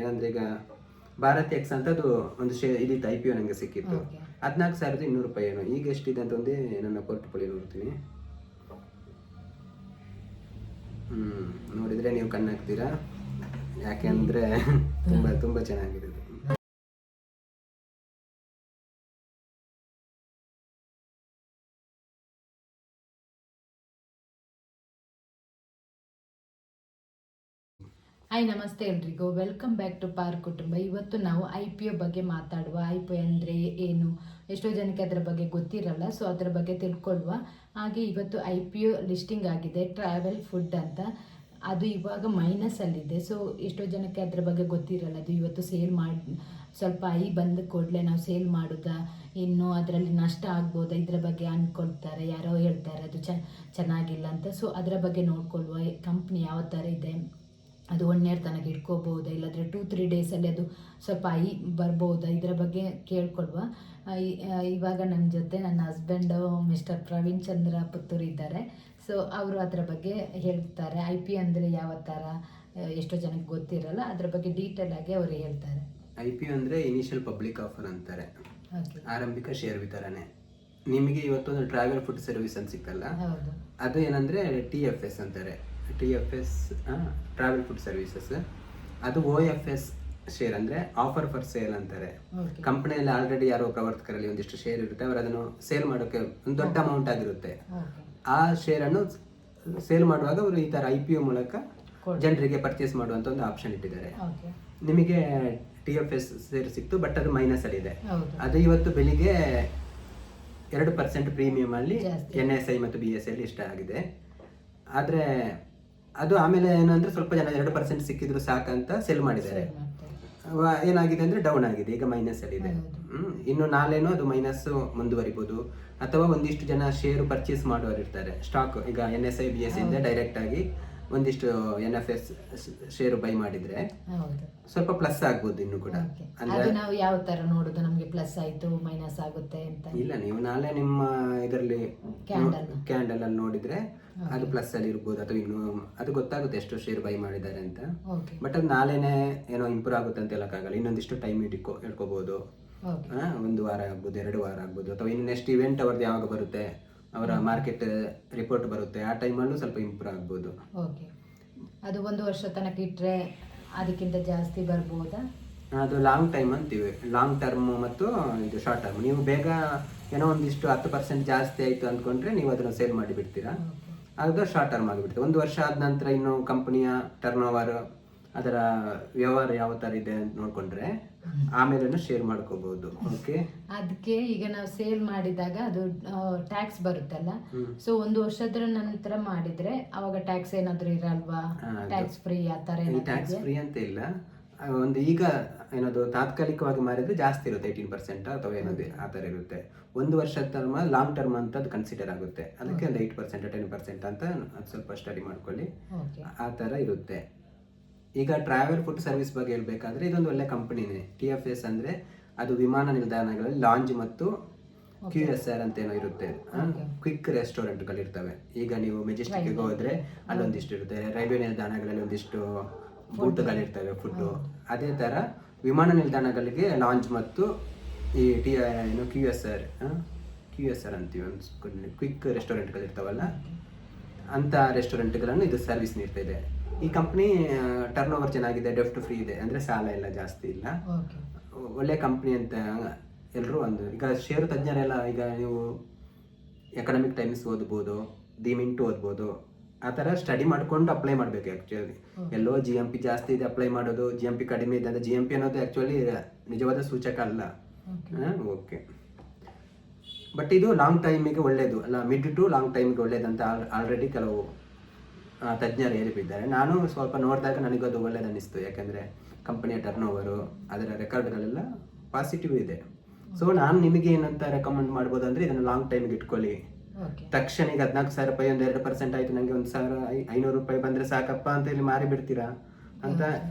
ಏನಂದ್ರೆ ಈಗ ಭಾರತ್ ಎಕ್ಸ್ ಅಂತ ಅದು ಒಂದು ಇದಿತ್ತು IPO ನನಗೆ ಸಿಕ್ಕಿತ್ತು. 14,200 ರೂಪಾಯಿ ಏನೋ. ಈಗ ಎಷ್ಟಿದೆ ಅಂತ ಒಂದೇ ನನ್ನ ಪೋರ್ಟ್ಫೋಲಿಯೋ ನೋಡ್ತೀನಿ. ನೋಡಿದ್ರೆ ನೀವು ಕಣ್ಣಾಗ್ತೀರಾ, ಯಾಕೆಂದ್ರೆ ತುಂಬಾ ಚೆನ್ನಾಗಿದೆ. ಹಾಯ್, ನಮಸ್ತೆ ಎಲ್ರಿಗೂ. ವೆಲ್ಕಮ್ ಬ್ಯಾಕ್ ಟು ಪಾರ್ಕ್ ಕುಟುಂಬ. ಇವತ್ತು ನಾವು IPO ಬಗ್ಗೆ ಮಾತಾಡುವ. IPO ಅಂದರೆ ಏನು, ಎಷ್ಟೋ ಜನಕ್ಕೆ ಅದರ ಬಗ್ಗೆ ಗೊತ್ತಿರಲ್ಲ. ಸೊ ಅದರ ಬಗ್ಗೆ ತಿಳ್ಕೊಳ್ಳುವ. ಹಾಗೆ ಇವತ್ತು IPO ಲಿಸ್ಟಿಂಗ್ ಆಗಿದೆ, ಟ್ರಾವೆಲ್ ಫುಡ್ ಅಂತ. ಅದು ಇವಾಗ ಮೈನಸಲ್ಲಿದೆ. ಸೊ ಎಷ್ಟೋ ಜನಕ್ಕೆ ಅದರ ಬಗ್ಗೆ ಗೊತ್ತಿರಲ್ಲ. ಅದು ಇವತ್ತು ಸೇಲ್ ಮಾಡಿ ಸ್ವಲ್ಪ ಬಂದ ಕೂಡಲೇ ನಾವು ಸೇಲ್ ಮಾಡೋದಾ, ಇನ್ನು ಅದರಲ್ಲಿ ನಷ್ಟ ಆಗ್ಬೋದಾ, ಇದರ ಬಗ್ಗೆ ಅಂದ್ಕೊಳ್ತಾರೆ. ಯಾರೋ ಹೇಳ್ತಾರೆ ಅದು ಚೆನ್ನಾಗಿಲ್ಲ ಅಂತ. ಸೊ ಅದರ ಬಗ್ಗೆ ನೋಡ್ಕೊಳ್ಳುವ. ಕಂಪ್ನಿ ಯಾವ ಥರ ಇದೆ, ಅದು 1 ಇಯರ್ ತನಕ ಇಟ್ಕೋಬೋದಾ, ಇಲ್ಲಾಂದರೆ 2-3 ಡೇಸಲ್ಲಿ ಅದು ಸ್ವಲ್ಪ ಬರ್ಬೋದಾ, ಇದರ ಬಗ್ಗೆ ಕೇಳ್ಕೊಳ್ವಾ. ಇವಾಗ ನನ್ನ ಜೊತೆ ನನ್ನ ಹಸ್ಬೆಂಡು ಮಿಸ್ಟರ್ ಪ್ರವೀಣ್ ಚಂದ್ರ ಪುತ್ತೂರು ಇದ್ದಾರೆ. ಸೊ ಅವರು ಅದರ ಬಗ್ಗೆ ಹೇಳ್ತಾರೆ. IPO ಅಂದರೆ ಯಾವ ಥರ, ಎಷ್ಟೋ ಜನಕ್ಕೆ ಗೊತ್ತಿರಲ್ಲ. ಅದರ ಬಗ್ಗೆ ಡೀಟೇಲ್ ಆಗಿ ಅವರು ಹೇಳ್ತಾರೆ. IPO ಅಂದರೆ ಇನಿಷಿಯಲ್ ಪಬ್ಲಿಕ್ ಆಫರ್ ಅಂತಾರೆ, ಆರಂಭಿಕ ಶೇರ್ ವಿತರಣೆ. ನಿಮಗೆ ಇವತ್ತೊಂದು ಟ್ರಾವೆಲ್ ಫುಡ್ ಸರ್ವಿಸ್ ಅಂತ ಸಿಕ್ಕಲ್ಲ, ಅದು ಏನಂದರೆ TFS ಅಂತಾರೆ. TFS travel food services. ಅದು OFS ಶೇರ್ ಅಂದರೆ ಆಫರ್ ಫಾರ್ ಸೇಲ್ ಅಂತಾರೆ. ಕಂಪನಿಯಲ್ಲಿ ಆಲ್ರೆಡಿ ಯಾರೋ ಪ್ರವರ್ತಕರಲ್ಲಿ ಒಂದಿಷ್ಟು ಶೇರ್ ಇರುತ್ತೆ, ಅವರು ಅದನ್ನು ಸೇಲ್ ಮಾಡೋಕ್ಕೆ ಒಂದು ದೊಡ್ಡ ಅಮೌಂಟ್ ಆಗಿರುತ್ತೆ. ಆ ಶೇರನ್ನು ಸೇಲ್ ಮಾಡುವಾಗ ಅವರು ಈ ಥರ IPO ಮೂಲಕ ಜನರಿಗೆ ಪರ್ಚೇಸ್ ಮಾಡುವಂಥ ಒಂದು ಆಪ್ಷನ್ ಇಟ್ಟಿದ್ದಾರೆ. ನಿಮಗೆ TFS ಶೇರ್ ಸಿಕ್ತು, ಬಟ್ ಅದು ಮೈನಸಲ್ಲಿದೆ. ಅದು ಇವತ್ತು ಬೆಳಿಗ್ಗೆ 2% ಪ್ರೀಮಿಯಮ್ ಅಲ್ಲಿ NSI ಮತ್ತು BSI ಅಲ್ಲಿ ಇಷ್ಟ ಆಗಿದೆ. ಆದರೆ ಅದು ಆಮೇಲೆ ಏನಂದ್ರೆ ಸ್ವಲ್ಪ ಜನ 2% ಸಿಕ್ಕಿದ್ರು ಸಾಕಂತ ಸೆಲ್ ಮಾಡಿದ್ದಾರೆ. ಏನಾಗಿದೆ ಅಂದ್ರೆ ಡೌನ್ ಆಗಿದೆ, ಈಗ ಮೈನಸ್ ಅಲ್ಲಿ ಇದೆ. ಇನ್ನು ನಾಳೆನೂ ಅದು ಮೈನಸ್ ಮುಂದುವರಿಬಹುದು. ಅಥವಾ ಒಂದಿಷ್ಟು ಜನ ಶೇರು ಪರ್ಚೇಸ್ ಮಾಡುವವರು ಇರ್ತಾರೆ. ಸ್ಟಾಕ್ ಈಗ NSI BSI ಇಂದ ಡೈರೆಕ್ಟ್ ಆಗಿ ಒಂದಿಷ್ಟು NFS ಶೇರು ಬೈ ಮಾಡಿದ್ರೆ ಸ್ವಲ್ಪ ಪ್ಲಸ್ ಆಗ್ಬೋದು ಇನ್ನು ಕೂಡ. ಅಂದ್ರೆ ನಾವು ಯಾವ ತರ ನೋಡುದು, ನಮಗೆ ಪ್ಲಸ್ ಆಯ್ತು ಮೈನಸ್ ಆಗುತ್ತೆ ಅಂತ ಇಲ್ಲ. ನೀವು ನಾಳೆ ನಿಮ್ಮ ಇದರಲ್ಲಿ ಕ್ಯಾಂಡಲ್ ಅಲ್ಲಿ ನೋಡಿದ್ರೆ ಅದು ಪ್ಲಸ್ ಅಲ್ಲಿ ಇರ್ಬೋದು, ಅಥವಾ ಇನ್ನು ಅದು ಗೊತ್ತಾಗುತ್ತೆ ಎಷ್ಟು ಶೇರ್ ಬೈ ಮಾಡಿದ್ದಾರೆ ಅಂತ. ಬಟ್ ಅದು ನಾಳೆನೆ ಏನೋ ಇಂಪ್ರೂವ್ ಆಗುತ್ತೆ ಅಂತ ಹೇಳಕ್ಕಾಗಲ್ಲ. ಇನ್ನೊಂದಿಷ್ಟು ಟೈಮ್ ಇಟ್ಕೋಬಹುದು. 1 ವಾರ ಆಗ್ಬೋದು, 2 ವಾರ ಆಗ್ಬೋದು, ಅಥವಾ ಇನ್ನು ನೆಕ್ಸ್ಟ್ ಇವೆಂಟ್ ಅವ್ರದ್ದು ಯಾವಾಗ ಬರುತ್ತೆ, ಅವರ ಮಾರ್ಕೆಟ್ ರಿಪೋರ್ಟ್ ಬರುತ್ತೆ, ಆ ಟೈಮಲ್ಲೂ ಸ್ವಲ್ಪ ಇಂಪ್ರೂವ್ ಆಗ್ಬೋದು. ಅದು 1 ವರ್ಷ ತನಕ ಇಟ್ಟರೆ ಅದಕ್ಕಿಂತ ಜಾಸ್ತಿ ಬರ್ಬೋದಾ? ಅದು ಲಾಂಗ್ ಟೈಮ್ ಅಂತೀವಿ. ಲಾಂಗ್ ಟರ್ಮ್ ಮತ್ತು ಇದು ಶಾರ್ಟ್ ಟರ್ಮ್. ನೀವು ಬೇಗ ಏನೋ ಒಂದಿಷ್ಟು 10% ಜಾಸ್ತಿ ಆಯಿತು ಅಂದ್ಕೊಂಡ್ರೆ ನೀವು ಅದನ್ನು ಸೇಲ್ ಮಾಡಿ ಬಿಡ್ತೀರಾ. ಅದು ಶಾರ್ಟ್ ಟರ್ಮ್ ಆಗಿಬಿಡ್ತೀವಿ. 1 ವರ್ಷ ಆದ ನಂತರ ಇನ್ನು ಕಂಪನಿಯ ಟರ್ನ್ ಓವರ್, ಅದರ ವ್ಯವಹಾರ ಯಾವ ಥರ ಇದೆ ಅಂತ ನೋಡಿಕೊಂಡ್ರೆ ಆಮೇಲೆ ಶೇರ್ ಮಾಡ್ಕೋಬಹುದು. ಓಕೆ, ಅದಕ್ಕೆ ಈಗ ನಾವು ಸೇಲ್ ಮಾಡಿದಾಗ ಅದು ಟ್ಯಾಕ್ಸ್ ಬರುತ್ತಲ್ಲ. ಸೊ 1 ವರ್ಷದ ನಂತರ ಮಾಡಿದ್ರೆ ಅವಾಗ ಟ್ಯಾಕ್ಸ್ ಏನಾದರೂ ಇರಲ್ವಾ? ಟ್ಯಾಕ್ಸ್ ಫ್ರೀ ಆ ಥರ? ಟ್ಯಾಕ್ಸ್ ಫ್ರೀ ಅಂತ ಇಲ್ಲ. ಒಂದು ಈಗ ಏನದು ತಾತ್ಕಾಲಿಕವಾಗಿ ಮಾರಿದ್ರೆ ಜಾಸ್ತಿ ಇರುತ್ತೆ, 18% ಅಥವಾ ಏನದು ಆ ಥರ ಇರುತ್ತೆ. 1 ವರ್ಷ ಟರ್ಮ್, ಲಾಂಗ್ ಟರ್ಮ್ ಅಂತ ಅದು ಕನ್ಸಿಡರ್ ಆಗುತ್ತೆ. ಅದಕ್ಕೆ ಒಂದು 8% 10% ಅಂತ ಅದು ಸ್ವಲ್ಪ ಸ್ಟಡಿ ಮಾಡ್ಕೊಳ್ಳಿ. ಆ ಥರ ಇರುತ್ತೆ. ಈಗ ಟ್ರಾವೆಲ್ ಫುಡ್ ಸರ್ವಿಸ್ ಬಗ್ಗೆ ಹೇಳ್ಬೇಕಾದ್ರೆ ಇದೊಂದು ಒಳ್ಳೆ ಕಂಪನಿನೇ. TFS ಅಂದರೆ ಅದು ವಿಮಾನ ನಿಲ್ದಾಣಗಳಲ್ಲಿ ಲಾಂಜ್ ಮತ್ತು QSR ಅಂತ ಏನೋ ಇರುತ್ತೆ, ಕ್ವಿಕ್ ರೆಸ್ಟೋರೆಂಟ್ಗಳಿರ್ತವೆ. ಈಗ ನೀವು ಮೆಜೆಸ್ಟಿಕ್ಗೆ ಹೋದ್ರೆ ಅಲ್ಲೊಂದಿಷ್ಟು ಇರುತ್ತೆ, ರೈಲ್ವೆ ನಿಲ್ದಾಣಗಳಲ್ಲಿ ಒಂದಿಷ್ಟು ಬೂತ್ಗಳಿರ್ತವೆ ಫುಡ್ಡು. ಅದೇ ಥರ ವಿಮಾನ ನಿಲ್ದಾಣಗಳಿಗೆ ಲಾಂಜ್ ಮತ್ತು ಈ QSR ಅಂತೀವಿ, ಒಂದು ಕ್ವಿಕ್ ರೆಸ್ಟೋರೆಂಟ್ಗಳಿರ್ತಾವಲ್ಲ, ಅಂಥ ರೆಸ್ಟೋರೆಂಟ್ಗಳನ್ನು ಇದು ಸರ್ವಿಸ್ ನೀಡ್ತಾ ಇದೆ. ಈ ಕಂಪ್ನಿ ಟರ್ನ್ ಓವರ್ ಚೆನ್ನಾಗಿದೆ, ಡೆಫ್ಟ್ ಫ್ರೀ ಇದೆ, ಅಂದರೆ ಸಾಲ ಎಲ್ಲ ಜಾಸ್ತಿ ಇಲ್ಲ. ಒಳ್ಳೆ ಕಂಪ್ನಿ ಅಂತ ಎಲ್ಲರೂ ಈಗ ಷೇರು ತಜ್ಞರೆಲ್ಲ, ಈಗ ನೀವು ಎಕನಾಮಿಕ್ ಟೈಮ್ಸ್ ಓದ್ಬೋದು, ದಿ ಮಿಂಟ್ ಓದ್ಬೋದು, ಆ ಥರ ಸ್ಟಡಿ ಮಾಡ್ಕೊಂಡು ಅಪ್ಲೈ ಮಾಡಬೇಕು. ಆ್ಯಕ್ಚುಲಿ ಎಲ್ಲೋ GMP ಜಾಸ್ತಿ ಇದೆ ಅಪ್ಲೈ ಮಾಡೋದು, GMP ಕಡಿಮೆ ಇದೆ ಅಂದರೆ GMP ಅನ್ನೋದು ಆ್ಯಕ್ಚುಲಿ ನಿಜವಾದ ಸೂಚಕ ಅಲ್ಲ. ಓಕೆ, ಬಟ್ ಇದು ಲಾಂಗ್ ಟೈಮಿಗೆ ಒಳ್ಳೇದು ಅಲ್ಲ, ಮಿಡ್ ಟು ಲಾಂಗ್ ಟೈಮಿಗೆ ಒಳ್ಳೇದಂತ ಆಲ್ರೆಡಿ ಕೆಲವು ತಜ್ಞರು ಹೇಳಿಬಿದ್ದಾರೆ. ನಾನು ಸ್ವಲ್ಪ ನೋಡಿದಾಗ ನನಗದು ಒಳ್ಳೇದು ಅನ್ನಿಸ್ತು. ಯಾಕೆಂದರೆ ಕಂಪನಿಯ ಟರ್ನ್ ಓವರು, ಅದರ ರೆಕಾರ್ಡ್ಗಳೆಲ್ಲ ಪಾಸಿಟಿವ್ ಇದೆ. ಸೊ ನಾನು ನಿಮಗೆ ಏನಂತ ರೆಕಮೆಂಡ್ ಮಾಡ್ಬೋದು ಅಂದರೆ ಇದನ್ನು ಲಾಂಗ್ ಟೈಮಿಗೆ ಇಟ್ಕೊಳ್ಳಿ. ತಕ್ಷಣಿಗೆ 14,000 ರೂಪಾಯಿ ಒಂದು 2% ಆಯಿತು, ನನಗೆ 1,500 ರೂಪಾಯಿ ಬಂದರೆ ಸಾಕಪ್ಪ ಅಂತ ಇಲ್ಲಿ ಮಾರಿ ಬಿಡ್ತೀರಾ ಅಂತ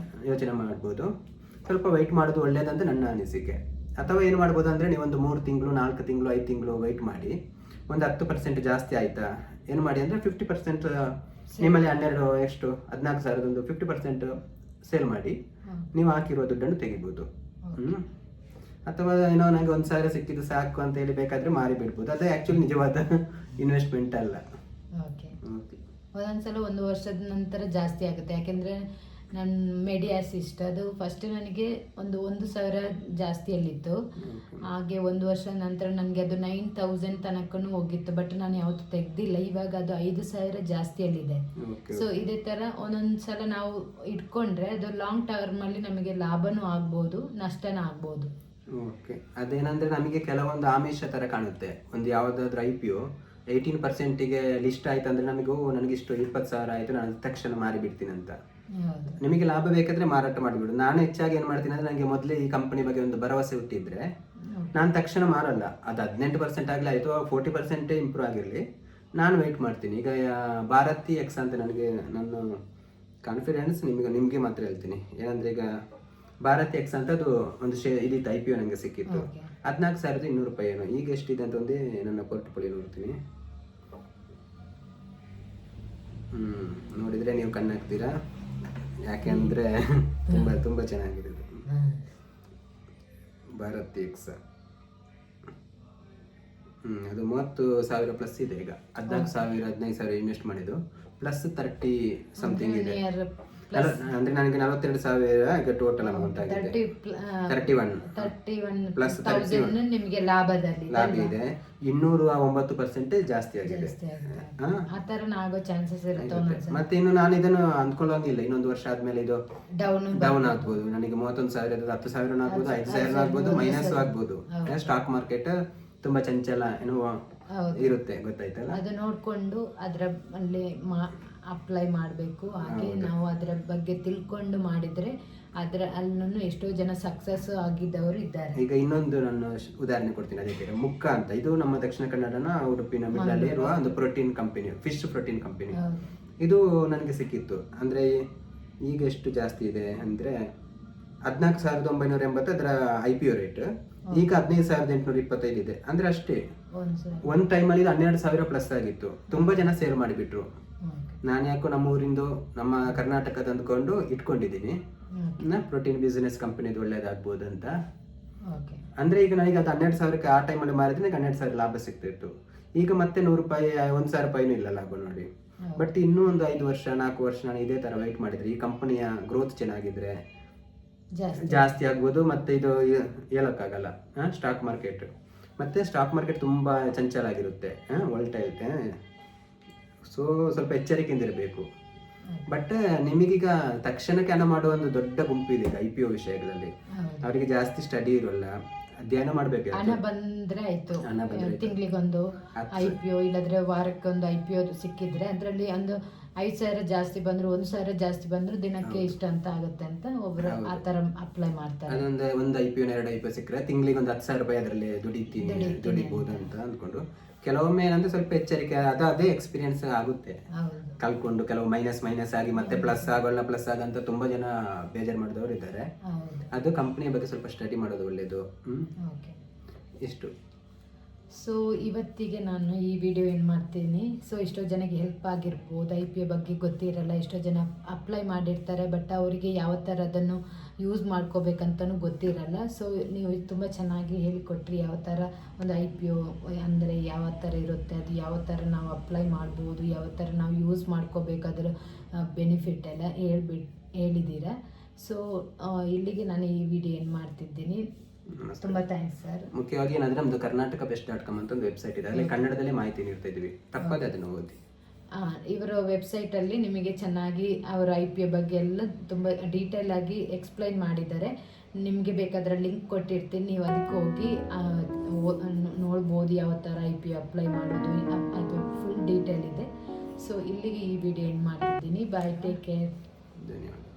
ಯೋಚನೆ ಮಾಡ್ಬೋದು. ಸ್ವಲ್ಪ ವೆಯ್ಟ್ ಮಾಡೋದು ಒಳ್ಳೇದಂತ ನನ್ನ ಅನಿಸಿಕೆ. ಅಥವಾ ಏನು ಮಾಡ್ಬೋದು ಅಂದರೆ ನೀವೊಂದು 3 ತಿಂಗಳು 4 ತಿಂಗಳು 5 ತಿಂಗಳು ವೆಯ್ಟ್ ಮಾಡಿ, ಒಂದು 10% ಜಾಸ್ತಿ ಆಯಿತಾ ಏನು ಮಾಡಿ ಅಂದರೆ 50% ನಿಮ್ಮಲ್ಲಿ 14,000 50% ಸೇಲ್ ಮಾಡಿ ನೀವು ಹಾಕಿರುವ ದುಡ್ಡನ್ನು ತೆಗಿಬೋದು. ಅಥವಾ ಏನೋ ನನಗೆ 1,000 ಸಿಕ್ಕಿದ್ದು ಸಾಕು ಅಂತ ಹೇಳಿ ಬೇಕಾದ್ರೆ ಮಾರಿ ಬಿಡ್ಬೋದು. ಅದೇ ಆ್ಯಕ್ಚುಲಿ ನಿಜವಾದ ಇನ್ವೆಸ್ಟ್ಮೆಂಟ್ ಅಲ್ಲ. ಓಕೆ. ಒಂದೊಂದ್ಸಲ 1 ವರ್ಷದ ನಂತರ ಜಾಸ್ತಿ ಆಗುತ್ತೆ. ಯಾಕೆಂದರೆ ನನ್ನ ಮೆಡಿಯಾಸಿಸ್ಟ್ ಅದು ಫಸ್ಟ್ ನನಗೆ 1,000 ಜಾಸ್ತಿಯಲ್ಲಿತ್ತು. ಹಾಗೆ 1 ವರ್ಷ ನಂತರ ನನಗೆ ಅದು 9,000 ತನಕನೂ ಹೋಗಿತ್ತು. ಬಟ್ ನಾನು ಯಾವತ್ತೂ ತೆಗ್ದಿಲ್ಲ. ಇವಾಗ ಅದು 5,000 ಜಾಸ್ತಿಯಲ್ಲಿದೆ. ಸೊ ಇದೇ ಥರ ಒಂದೊಂದು ಸಲ ನಾವು ಇಟ್ಕೊಂಡ್ರೆ ಅದು ಲಾಂಗ್ ಟರ್ಮಲ್ಲಿ ನಮಗೆ ಲಾಭನೂ ಆಗ್ಬೋದು, ನಷ್ಟನೂ ಆಗ್ಬೋದು. ಓಕೆ. ಅದೇನಂದ್ರೆ ನಮಗೆ ಕೆಲವೊಂದು ಆಮಿಷ ಥರ ಕಾಣುತ್ತೆ. ಒಂದು ಯಾವುದಾದ್ರೂ IPO 18%ಗೆ ಲಿಸ್ಟ್ ಆಯ್ತು ಅಂದರೆ ನನಗಿಷ್ಟು 20,000 ಆಯಿತು, ನಾನು ತಕ್ಷಣ ಮಾರಿ ಬಿಡ್ತೀನಿ ಅಂತ. ನಿಮಗೆ ಲಾಭ ಬೇಕಾದ್ರೆ ಮಾರಾಟ ಮಾಡಿಬಿಡು. ನಾನು ಹೆಚ್ಚಾಗಿ ಏನು ಮಾಡ್ತೀನಿ ಅಂದರೆ, ನನಗೆ ಮೊದಲೇ ಈ ಕಂಪನಿ ಬಗ್ಗೆ ಒಂದು ಭರವಸೆ ಹುಟ್ಟಿದ್ರೆ ನಾನು ತಕ್ಷಣ ಮಾರಲ್ಲ. ಅದು 18% ಆಗಲಿ ಆಯಿತು, 40% ಇಂಪ್ರೂವ್ ಆಗಿರಲಿ, ನಾನು ವೆಯ್ಟ್ ಮಾಡ್ತೀನಿ. ಈಗ ಭಾರತಿ ಎಕ್ಸ್ ಅಂತ ನನಗೆ ನನ್ನ ಕಾನ್ಫಿಡೆನ್ಸ್ ನಿಮಗೆ ಮಾತ್ರ ಹೇಳ್ತೀನಿ. ಏನಂದರೆ ಈಗ ಭಾರತಿ ಎಕ್ಸ್ ಅಂತ ಅದು ಒಂದು ಇದಿತ್ತು, IPO ನನಗೆ ಸಿಕ್ಕಿತ್ತು. 14,200 ರೂಪಾಯಿ ಏನೋ. ಈಗ ಎಷ್ಟಿದೆ ಅಂತ ಒಂದೇ ನನ್ನ ಪೋರ್ಟ್ಫೋಲಿಯೋ ನೋಡ್ತೀನಿ. ನೋಡಿದರೆ ನೀವು ಕಣ್ಣಾಗ್ತೀರಾ, ಯಾಕೆಂದರೆ ತುಂಬ ಚೆನ್ನಾಗಿದೆ ಇದು ಭಾರತಿ ಎಕ್ಸ್. ಅದು 30,000 ಪ್ಲಸ್ ಇದೆ. ಈಗ 14,000 15,000 ಇನ್ವೆಸ್ಟ್ ಮಾಡಿದ್ದು ಪ್ಲಸ್ 30 ಸಮಥಿಂಗ್ ಇದೆ. ಅಂದ್ರೆ ನನಗೆ 42,000 ಈಗ ಟೋಟಲ್ ಅಮೌಂಟ್ ಆಗಿದೆ. 31 ಪ್ಲಸ್ 31 ನಿಮಗೆ ಲಾಭದಲ್ಲಿ ಲಾಭ ಇದೆ. 209% ಜಾಸ್ತಿ ಆಗಿದೆ. ಆ ಥರ ಆಗೋ ಚಾನ್ಸಸ್ ಇರುತ್ತೆ. ಮತ್ತೆ ಇನ್ನು ನಾನು ಇದನ್ನು ಅಂದ್ಕೊಳ್ಳೋಂಗಿಲ್ಲ, ಇನ್ನೊಂದು ವರ್ಷ ಆದ್ಮೇಲೆ ಇದು ಡೌನ್ ಆಗ್ಬೋದು. ನನಗೆ 31,000 10,000 ಆಗ್ಬೋದು, 5,000 ಆಗ್ಬೋದು, ಮೈನಸ್ ಆಗ್ಬೋದು. ಸ್ಟಾಕ್ ಮಾರ್ಕೆಟ್ ತುಂಬಾ ಚಂಚಲ ಏನೋ ಇರುತ್ತೆ, ಗೊತ್ತಾಯ್ತಲ್ಲ. ಅದು ನೋಡ್ಕೊಂಡು ಅದರಲ್ಲಿ ಅಪ್ಲೈ ಮಾಡಬೇಕು. ಹಾಗೆ ನಾವು ಅದರ ಬಗ್ಗೆ ತಿಳ್ಕೊಂಡು ಮಾಡಿದ್ರೆ ಅಲ್ಲೂ ಎಷ್ಟೋ ಜನ ಸಕ್ಸಸ್ ಆಗಿದ್ದವರು ಇದ್ದಾರೆ. ಈಗ ಇನ್ನೊಂದು ನಾನು ಉದಾಹರಣೆ ಕೊಡ್ತೀನಿ. ಅದಕ್ಕೆ ಮುಕ್ಕ ಅಂತ, ಇದು ನಮ್ಮ ದಕ್ಷಿಣ ಕನ್ನಡನ ಉಡುಪಿನ ಮಿಡ್ಲಲ್ಲಿ ಇರುವ ಒಂದು protein company, fish protein company. ಇದು ನನಗೆ ಸಿಕ್ಕಿತ್ತು. ಅಂದರೆ ಈಗ ಎಷ್ಟು ಜಾಸ್ತಿ ಇದೆ ಅಂದರೆ 14,980 ಅದರ IPO ರೇಟ್. ಈಗ 15,825 ಇದೆ. ಅಂದರೆ ಅಷ್ಟೇ, ಒಂದು ಟೈಮಲ್ಲಿ ಇದು 12,000 ಪ್ಲಸ್ ಆಗಿತ್ತು. ತುಂಬ ಜನ ಸೇಲ್ ಮಾಡಿಬಿಟ್ರು. ನಾನು ಯಾಕೋ ನಮ್ಮ ಊರಿಂದು, ನಮ್ಮ ಕರ್ನಾಟಕದ ಅಂದ್ಕೊಂಡು ಇಟ್ಕೊಂಡಿದ್ದೀನಿ. ಪ್ರೋಟೀನ್ ಬಿಸ್ನೆಸ್ ಕಂಪನಿದು ಒಳ್ಳೇದಾಗ್ಬೋದು ಅಂತ. ಅಂದರೆ ಈಗ ನನಗೆ ಅದು 12,000ಕ್ಕೆ ಆ ಟೈಮಲ್ಲಿ ಮಾರಿದ್ರೆ ನನಗೆ 12,000 ಲಾಭ ಸಿಗ್ತಿತ್ತು. ಈಗ ಮತ್ತೆ 100 ರೂಪಾಯಿ 1,000 ರೂಪಾಯಿನೂ ಇಲ್ಲ ಲಾಭ ನೋಡಿ. ಬಟ್ ಇನ್ನೂ ಒಂದು 5 ವರ್ಷ 4 ವರ್ಷ ನಾನು ಇದೇ ಥರ ವೆಯ್ಟ್ ಮಾಡಿದರೆ, ಈ ಕಂಪನಿಯ ಗ್ರೋತ್ ಚೆನ್ನಾಗಿದ್ರೆ ಜಾಸ್ತಿ ಆಗ್ಬೋದು. ಮತ್ತೆ ಇದು ಹೇಳೋಕ್ಕಾಗಲ್ಲ, ಸ್ಟಾಕ್ ಮಾರ್ಕೆಟ್. ಮತ್ತೆ ಸ್ಟಾಕ್ ಮಾರ್ಕೆಟ್ ತುಂಬ ಚಂಚಲ ಆಗಿರುತ್ತೆ, ವೋಲ್ಟೈಲ್. ಸೊ ಸ್ವಲ್ಪ ಎಚ್ಚರಿಕೆಯಿಂದ ಇರಬೇಕು. ಬಟ್ ನಿಮಗೀಗ ತಕ್ಷಣಕ್ಕೆ ಹಣ ಮಾಡುವ ಒಂದು ದೊಡ್ಡ ಗುಂಪು ಇದೆ ಈಗ IPO ವಿಷಯಗಳಲ್ಲಿ. ಅವರಿಗೆ ಜಾಸ್ತಿ ಸ್ಟಡಿ ಇರೋಲ್ಲ, ಅಧ್ಯಯನ ಮಾಡಬೇಕು. ಹಣ ಬಂದ್ರೆ ಆಯ್ತು, ತಿಂಗಳಿಗೊಂದು IPO ಇಲ್ಲದ್ರೆ ವಾರಕ್ಕೊಂದು IPO ಸಿಕ್ಕಿದ್ರೆ ಅದರಲ್ಲಿ ಒಂದು 5,000 ಜಾಸ್ತಿ ಬಂದ್ರು, 1,000 ಜಾಸ್ತಿ ಬಂದ್ರು, ದಿನಕ್ಕೆ ಇಷ್ಟ ಅಂತ ಆಗುತ್ತೆ ಅಂತ ಒಬ್ರು ಆ ತರ ಅಪ್ಲೈ ಮಾಡ್ತಾರೆ. ಒಂದು IPO 2 IPO ಸಿಕ್ಕರೆ ತಿಂಗಳಿಗೆ ಒಂದು 10,000 ರೂಪಾಯಿ ಅದರಲ್ಲಿ ದುಡಿಬಹುದು ಅಂತ ಅಂದ್ಕೊಂಡು. ಕೆಲವೊಮ್ಮೆ ಏನಂದ್ರೆ ಸ್ವಲ್ಪ ಎಚ್ಚರಿಕೆ, ಅದೇ ಎಕ್ಸ್ಪೀರಿಯನ್ಸ್ ಆಗುತ್ತೆ. ಕಲ್ಕೊಂಡು ಕೆಲವು ಮೈನಸ್ ಆಗಿ ಮತ್ತೆ ಪ್ಲಸ್ ಆಗಂತ ತುಂಬಾ ಜನ ಬೇಜಾರು ಮಾಡಿದವರು ಇದ್ದಾರೆ. ಅದು ಕಂಪನಿಯ ಬಗ್ಗೆ ಸ್ವಲ್ಪ ಸ್ಟಡಿ ಮಾಡೋದು ಒಳ್ಳೇದು. ಇಷ್ಟು. ಸೊ ಇವತ್ತಿಗೆ ನಾನು ಈ ವಿಡಿಯೋ ಏನು ಮಾಡ್ತೀನಿ. ಸೊ ಎಷ್ಟೋ ಜನಕ್ಕೆ ಹೆಲ್ಪ್ ಆಗಿರ್ಬೋದು. IPO ಬಗ್ಗೆ ಗೊತ್ತಿರಲ್ಲ, ಎಷ್ಟೋ ಜನ ಅಪ್ಲೈ ಮಾಡಿರ್ತಾರೆ, ಬಟ್ ಅವರಿಗೆ ಯಾವ ಥರ ಅದನ್ನು ಯೂಸ್ ಮಾಡ್ಕೋಬೇಕಂತನೂ ಗೊತ್ತಿರಲ್ಲ. ಸೊ ನೀವು ತುಂಬ ಚೆನ್ನಾಗಿ ಹೇಳಿಕೊಟ್ರಿ, ಯಾವ ಥರ ಒಂದು IPO ಅಂದರೆ ಯಾವ ಥರ ಇರುತ್ತೆ, ಅದು ಯಾವ ಥರ ನಾವು ಅಪ್ಲೈ ಮಾಡ್ಬೋದು, ಯಾವ ಥರ ನಾವು ಯೂಸ್ ಮಾಡ್ಕೋಬೇಕು, ಅದರ ಬೆನಿಫಿಟ್ ಎಲ್ಲ ಹೇಳಿದ್ದೀರಾ. ಸೊ ಇಲ್ಲಿಗೆ ನಾನು ಈ ವಿಡಿಯೋ ಏನು ಮಾಡ್ತಿದ್ದೀನಿ. ತುಂಬಾ ಥ್ಯಾಂಕ್ಸ್ ಸರ್. ಮುಖ್ಯವಾಗಿ ಏನಂದ್ರೆ ನಮ್ದು karnatakabest.com ಅಂತ ಒಂದು ವೆಬ್ಸೈಟ್ ಇದೆ, ಅಲ್ಲಿ ಕನ್ನಡದಲ್ಲಿ ಮಾಹಿತಿ ನೀಡ್ತಾ ಇದೀವಿ, ತಪ್ಪದೆ ಅದನ್ನು ಓದಿ. ಇವರ ವೆಬ್ಸೈಟಲ್ಲಿ ನಿಮಗೆ ಚೆನ್ನಾಗಿ ಅವರ IPO ಬಗ್ಗೆ ಎಲ್ಲ ತುಂಬ ಡೀಟೇಲ್ ಆಗಿ ಎಕ್ಸ್ಪ್ಲೈನ್ ಮಾಡಿದ್ದಾರೆ. ನಿಮಗೆ ಬೇಕಾದ್ರೆ ಲಿಂಕ್ ಕೊಟ್ಟಿರ್ತೀನಿ, ನೀವು ಅದಕ್ಕೆ ಹೋಗಿ ನೋಡ್ಬೋದು ಯಾವ ಥರ IPO ಅಪ್ಲೈ ಮಾಡೋದು, ಅದು ಫುಲ್ ಡೀಟೇಲ್ ಇದೆ. ಸೊ ಇಲ್ಲಿಗೆ ಈ ವಿಡಿಯೋ ಎಂಡ್ ಮಾಡ್ತಿದ್ದೀನಿ. ಬಾಯ್, ಟೇಕ್ ಕೇರ್. ಧನ್ಯವಾದ.